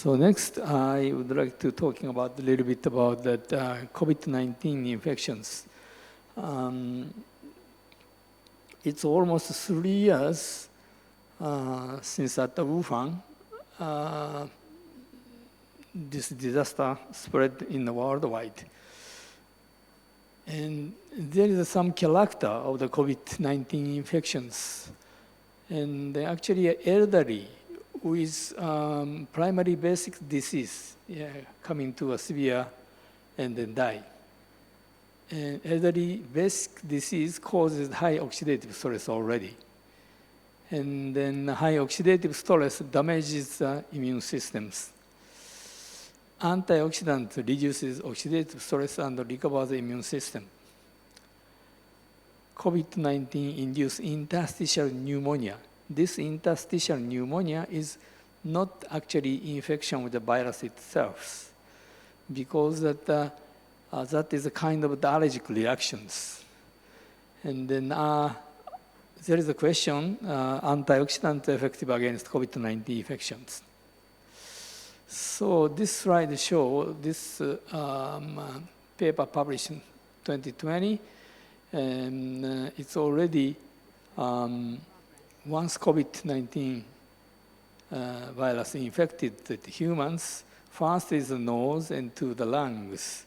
So next, I would like to talking about a little bit about that COVID-19 infections. It's almost 3 years since at the Wuhan, this disaster spread in the worldwide. And there is some character of the COVID-19 infections. And actually elderly with primary basic disease coming to a severe and then die. And elderly basic disease causes high oxidative stress already. And then high oxidative stress damages the immune systems. Antioxidant reduces oxidative stress and recovers the immune system. COVID-19 induced interstitial pneumonia. This interstitial pneumonia is not actually infection with the virus itself, because that is a kind of the allergic reactions. And then there is a question, antioxidant effective against COVID-19 infections. So this slide shows this paper published in 2020, and it's already once COVID-19 virus infected the humans, first is the nose and to the lungs.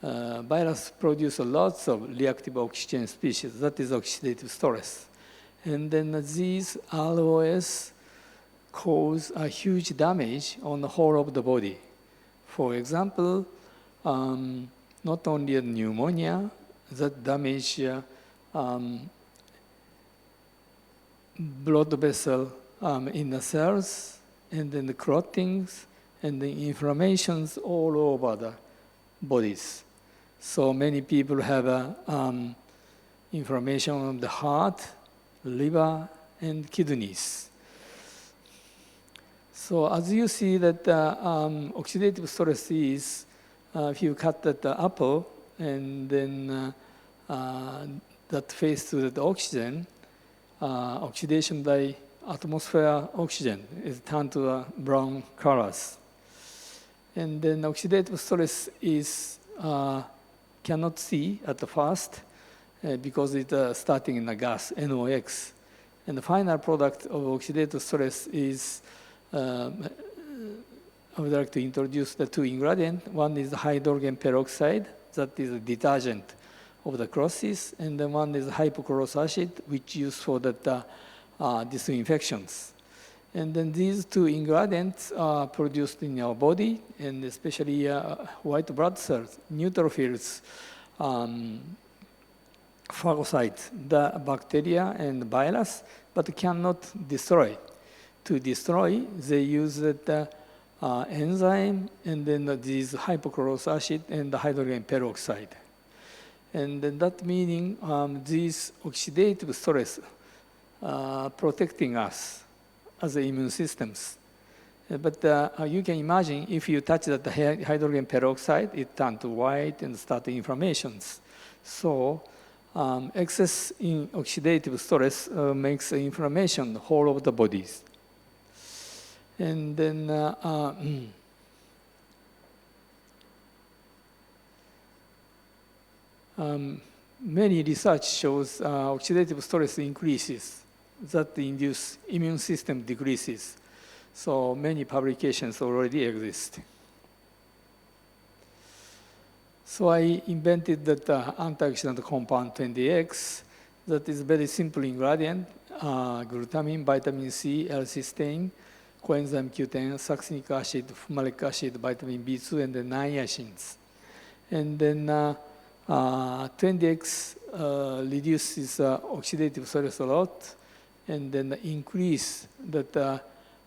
Virus produce lots of reactive oxygen species, that is oxidative stress. And then these ROS cause a huge damage on the whole of the body. For example, not only pneumonia, that damage blood vessel in the cells, and then the clottings, and the inflammations all over the bodies. So many people have inflammation of the heart, liver, and kidneys. So as you see that oxidative stress is, if you cut that apple and then that face to the oxygen, oxidation by atmosphere oxygen is turned to brown colors. And then oxidative stress is cannot see at the first because it's starting in the gas, NOx. And the final product of oxidative stress is, I would like to introduce the two ingredients. One is hydrogen peroxide, that is a detergent of the crosses, and then one is hypochlorous acid, which is used for the disinfections. And then these two ingredients are produced in our body, and especially white blood cells, neutrophils, phagocytes, the bacteria and virus, but cannot destroy. To destroy, they use the enzyme and then these hypochlorous acid and the hydrogen peroxide. And then that meaning these oxidative stress protecting us as the immune systems. But you can imagine if you touch the hydrogen peroxide, it turns to white and start inflammations. So excess in oxidative stress makes inflammation whole of the bodies. And then many research shows oxidative stress increases that induce immune system decreases. So many publications already exist. So I invented that antioxidant compound 20X that is very simple ingredient, glutamine, vitamin C, L-cysteine, coenzyme Q10, succinic acid, fumaric acid, vitamin B2, and the niacins. And then 20X reduces oxidative stress a lot, and then increase that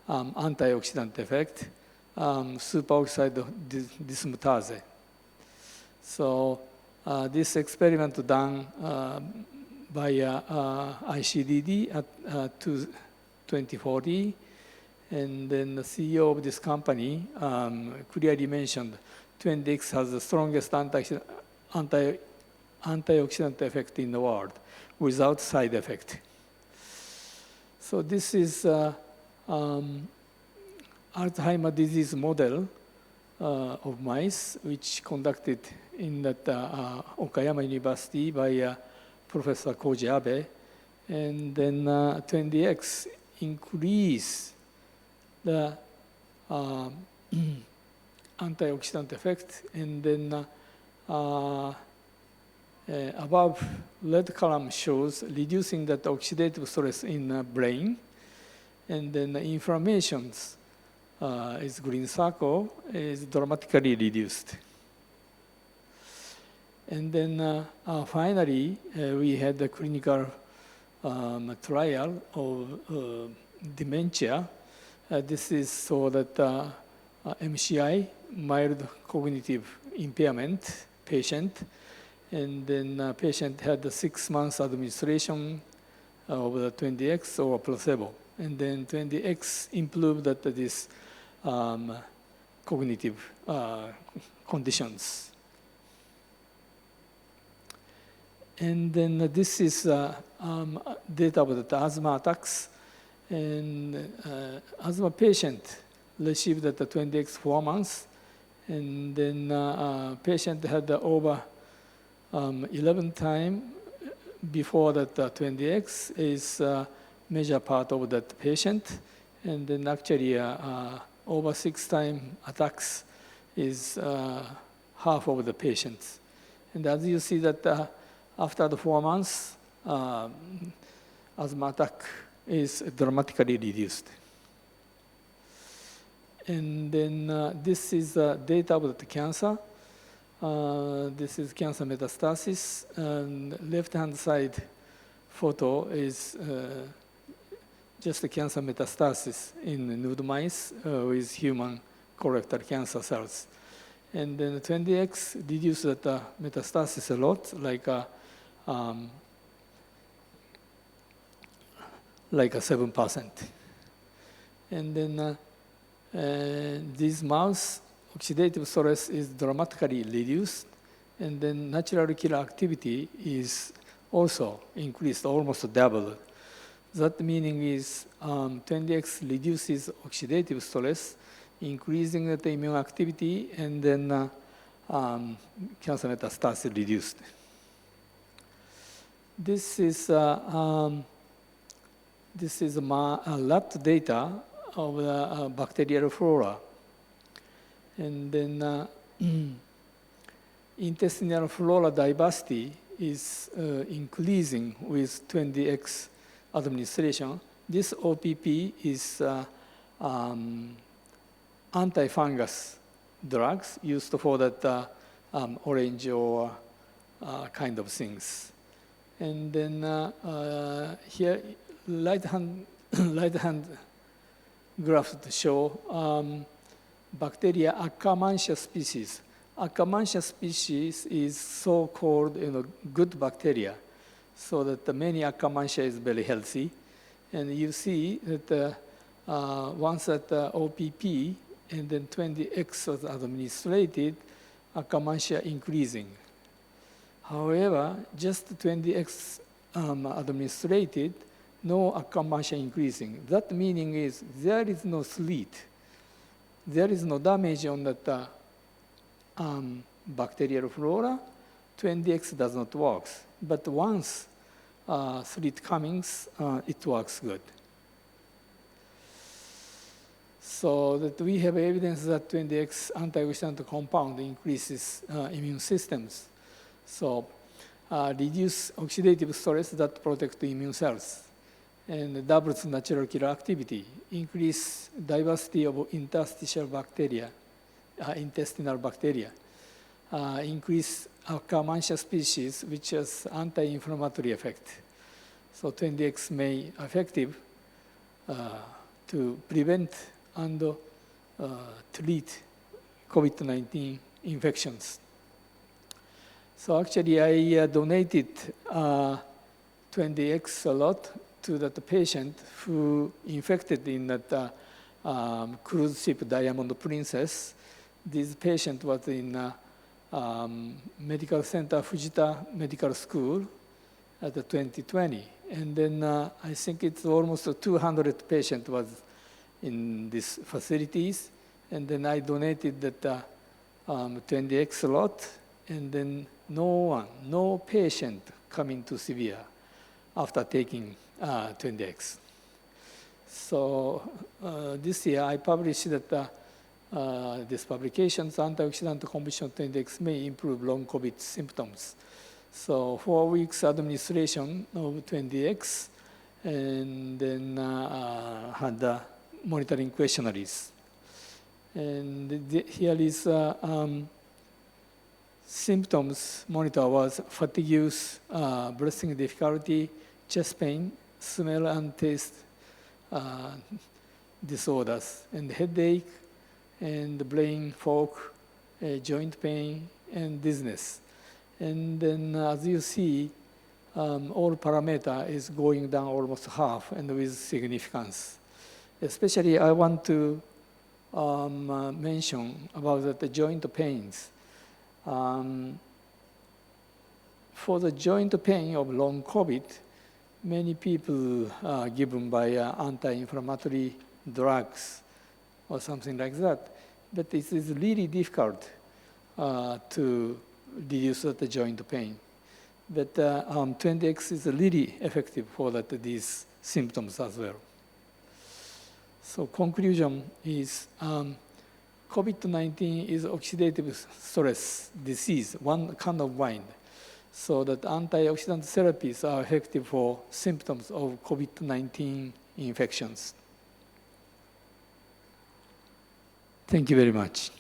antioxidant effect, superoxide dismutase. So this experiment done by ICDD at 2040, and then the CEO of this company clearly mentioned 20X has the strongest antioxidant effect in the world without side effect. So this is Alzheimer's disease model of mice, which conducted in that Okayama University by Professor Koji Abe, and then 20x increase the antioxidant effect, and then above red column shows reducing that oxidative stress in the brain, and then the inflammations is green circle is dramatically reduced. And then finally, we had the clinical trial of dementia. This is so that MCI, mild cognitive impairment patient, and then patient had the 6 months administration of the 20x or placebo. And then 20x improved that this cognitive conditions. And then this is data about the asthma attacks. And asthma patient received the 20x 4 months. And then patient had over 11 times before that 20x is major part of that patient. And then actually over 6 times attacks is half of the patients. And as you see that after the 4 months, asthma attack is dramatically reduced. And then this is data about the cancer. This is cancer metastasis. And left-hand side photo is just the cancer metastasis in nude mice with human colorectal cancer cells. And then 20x reduced that metastasis a lot, like a 7%. And then these mouse oxidative stress is dramatically reduced, and then natural killer activity is also increased, almost double. That meaning is 20x reduces oxidative stress, increasing the immune activity, and then cancer metastasis reduced. This is lab data of the bacterial flora. And then intestinal flora diversity is increasing with 20x administration. This OPP is anti-fungus drugs used for that orange or kind of things. And then here, right-hand graph to show bacteria Akkermansia species. Akkermansia species is so-called good bacteria, so that many Akkermansia is very healthy. And you see that once at OPP and then 20x was administered, Akkermansia increasing. However, just 20x administered, no Akkermansia increasing. That meaning is there is no sleet. There is no damage on that bacterial flora. 20x does not work. But once sleet comes, it works good. So that we have evidence that 20x antioxidant compound increases immune systems. So reduce oxidative stress that protect the immune cells, and doubles natural killer activity, increase diversity of interstitial bacteria, intestinal bacteria, increase Akkermansia species, which has anti-inflammatory effect. So 20x may effective to prevent and treat COVID-19 infections. So actually, I donated 20x a lot to that patient who infected in that cruise ship Diamond Princess. This patient was in Medical Center Fujita Medical School at the 2020. And then I think it's almost 200 patients was in these facilities. And then I donated that 20X lot, and then no patient coming to severe after taking 20X. So this year I published that this publications, antioxidant composition 20X may improve long COVID symptoms. So 4 weeks administration of 20X, and then had the monitoring questionnaires. And here is symptoms monitor was fatigue, breathing difficulty, chest pain, smell and taste disorders, and headache, and brain fog, joint pain, and dizziness. And then as you see, all parameter is going down almost half and with significance. Especially I want to mention about the joint pains. For the joint pain of long COVID, many people are given by anti-inflammatory drugs or something like that. But it is really difficult to reduce the joint pain. But 20X is really effective for these symptoms as well. So conclusion is COVID-19 is oxidative stress disease, one kind of wine. So that antioxidant therapies are effective for symptoms of COVID-19 infections. Thank you very much.